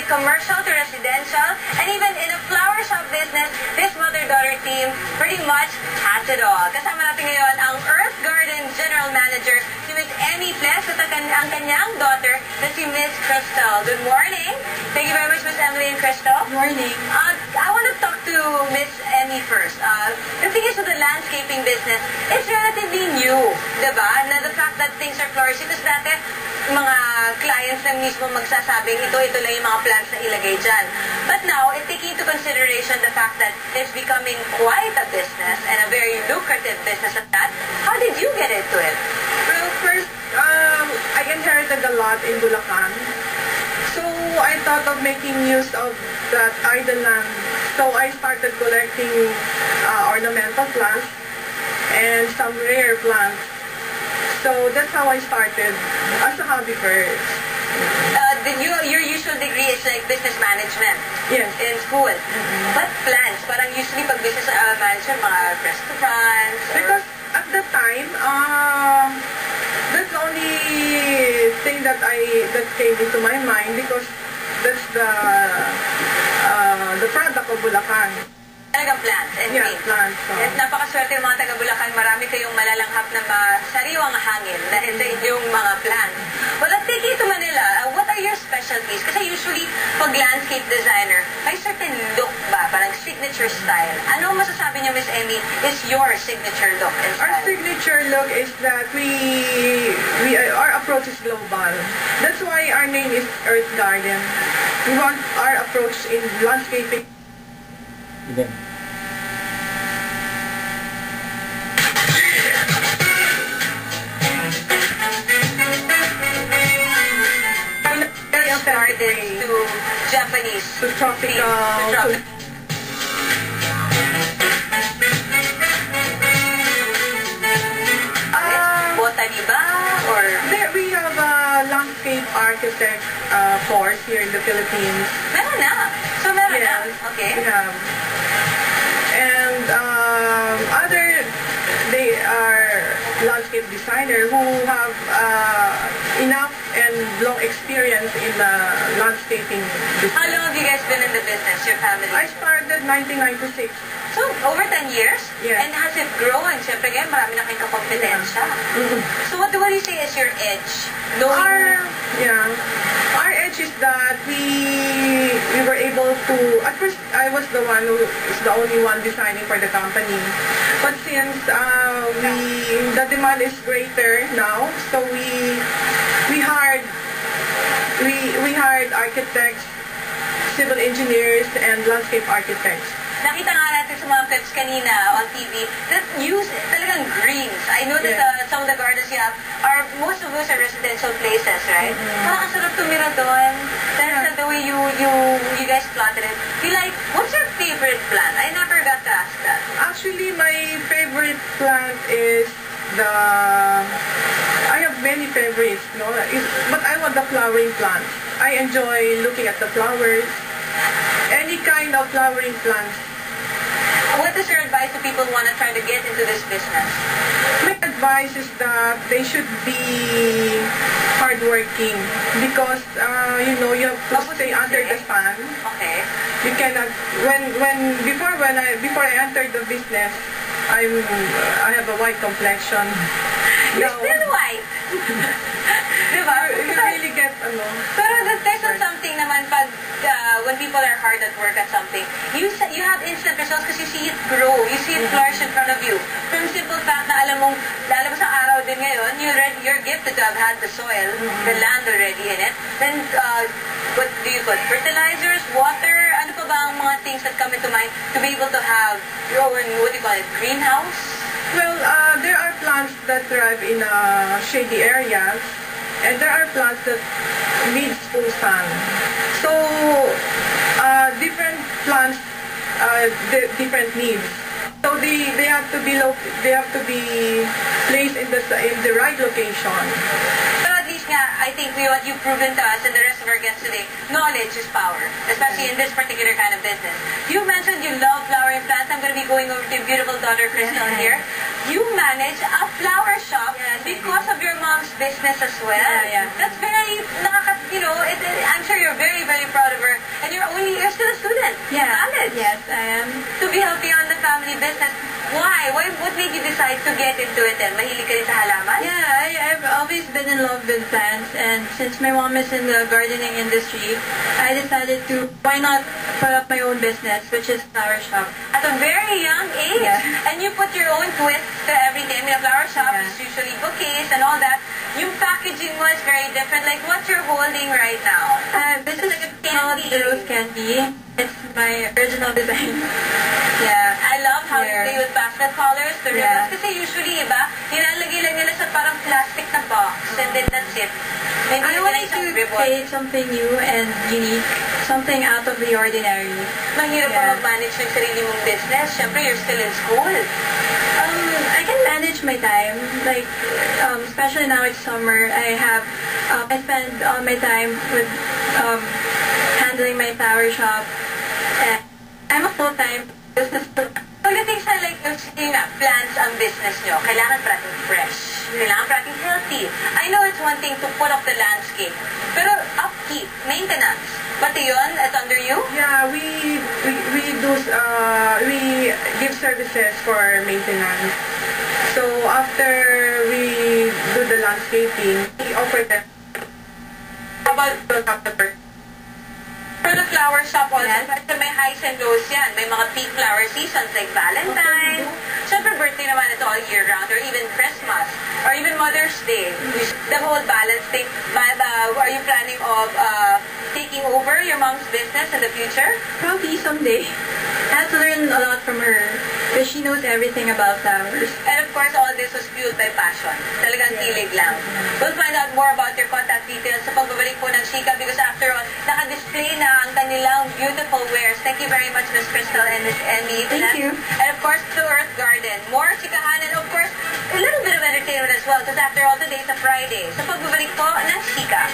commercial to residential, and even in a flower shop business, this mother-daughter team pretty much has it all. Kasama natin ngayon ang Earth Garden General Manager, si Miss Emmy Fles, at ang kanyang daughter na si Miss Crystal. Good morning. Thank you very much, Miss Emily and Crystal. Good morning. I want to talk to Miss Emmy first. The thing is with the landscaping business, it's relatively new, diba? Na the fact that things are flourishing, kasi dati, mga clients na mismo magsasabing ito lang yung mga plants na ilagay dyan. But now, taking into consideration the fact that it's becoming quite a business and a very lucrative business at that, how did you get into it? Well, first, I inherited a lot in Bulacan. So I thought of making use of that idle land. So I started collecting ornamental plants and some rare plants. So that's how I started as a hobby first. Your usual degree is like business management. Yes. In school. But plants, parang usually pag business management, mga restaurants. Because at the time, that's the only thing that came into my mind, because that's the product of Bulacan. Talagang plants and yeah, green. Plants. At napakaswerte yung mga taga-Bulacan, marami kayong malalanghap na sariwang hangin na ito yung mga plants. Well, let's take you to Manila. What are your specialties? Kasi usually, pag landscape designer, may certain look ba? Parang signature style. Ano masasabi niyo, Miss Emmy, is your signature look and style? Our signature look is that our approach is global. That's why our name is Earth Garden. We want our approach in landscaping. Gardens to Japanese, to tropical, botany ba? Or we have a landscape architect course here in the Philippines. Meron na. So meron na. Yes, Okay. we have. And they are landscape designer who have enough and long experience in the landscaping business. How long have you guys been in the business, your family? I started 1996. So, over 10 years? Yes. And has it grown? Siyempre ngayon, marami na kayong kakompetensya. So, what do you say is your edge? Our edge is that we were able to, at first I was the one who is the only one designing for the company. But since the demand is greater now, so we hired architects, civil engineers, and landscape architects. Nakita nga natin sa mga clips kanina on TV that use talagang greens. I noticed some of the gardens you have most of those are residential places, right? Parang ang sarap tumira doon. That's the way you guys plotted it. What's your favorite plant? I never got to ask that. Actually, my favorite plant is I have many favorites, but I want the flowering plants. I enjoy looking at the flowers. Any kind of flowering plants. What is your advice to people who want to try to get into this business? My advice is that they should be hardworking, because you have to stay under the sun. Okay. You cannot before I entered the business, I have a white complexion. You're still white. Diba? You really get Pero there's something naman pag when people are hard at work at something, you have instant results because you see it grow, you see it flourish in front of you. From simple fact na alam mong lalabas ang araw din ngayon, you're gifted to have had the soil, the land already in it. Then, what do you put? Fertilizers, water, ano pa ba ang mga things that come into mind to be able to have your own, what do you call it, greenhouse? Well, there are plants that thrive in shady areas, and there are plants that need full sun. So, different plants, different needs. So they have to be placed in the right location. Pero at least nga, I think what you've proven to us and the rest of our guests today, knowledge is power, especially in this particular kind of business. You mentioned you love flowering plants. I'm going to be going over to your beautiful daughter, Crystal, here. You manage a flower shop because of your mom's business as well. Yeah. That's very, I'm sure you're very, very proud of her And you're still a student. Yeah. College. Yes, I am. To be healthy on the family business. Why? What made you decide to get into it then? Mahilig ka rin sa halaman? Yeah, I've always been in love with plants, and since my mom is in the gardening industry, I decided to, why not put up my own business, which is flower shop. At a very young age. Yeah. And you put your own twist to everything. I mean, a flower shop Yeah. is usually bouquets and all that. Yung packaging mo is very different. Like what you're holding right now. This It's is like a called candy. the rose candy. It's my original design. Yeah. I love how you Yeah. play with pastel colors, the Yeah. ribbons. Kasi usually, iba, nilalagay lang nila sa parang plastic na box and then that's it. Hindi I nila wanted isang to ribbon. create something new and unique, something out of the ordinary. Mahirap pa Yeah. mag-manage ng sarili mong business. Siyempre, you're still in school. I can manage my time, like especially now it's summer. I spend all my time with handling my flower shop. And I'm a full-time business person. Pagdating sa like, yung plants ang business nyo, kailangan parating fresh. Kailangan parating healthy. I know it's one thing to put up the landscape. Pero upkeep, maintenance. Pati yun, it's under you? Yeah, we give services for maintenance. So after we do the landscaping, we offer them. How about for the flower shop also, Yes. kasi may highs and lows yan. May mga peak flower seasons like Valentine's. Siyempre, birthday naman ito all year round, or even Christmas, or even Mother's Day. The whole balance thing. Are you planning of taking over your mom's business in the future? Probably someday. I have to learn a lot from her because she knows everything about flowers. And of course, all this was fueled by passion. Talagang kilig lang. We'll find out more about your contact details sa pagbabalik po ng Chika because after all, naka-display na ang kanilang beautiful wares. Thank you very much, Miss Crystal and Miss Emmy. Thank you. And of course, to Earth Garden. More chikahan and of course, a little bit of entertainment as well because after all, today's a Friday. Sa pagbabalik po ng Chika.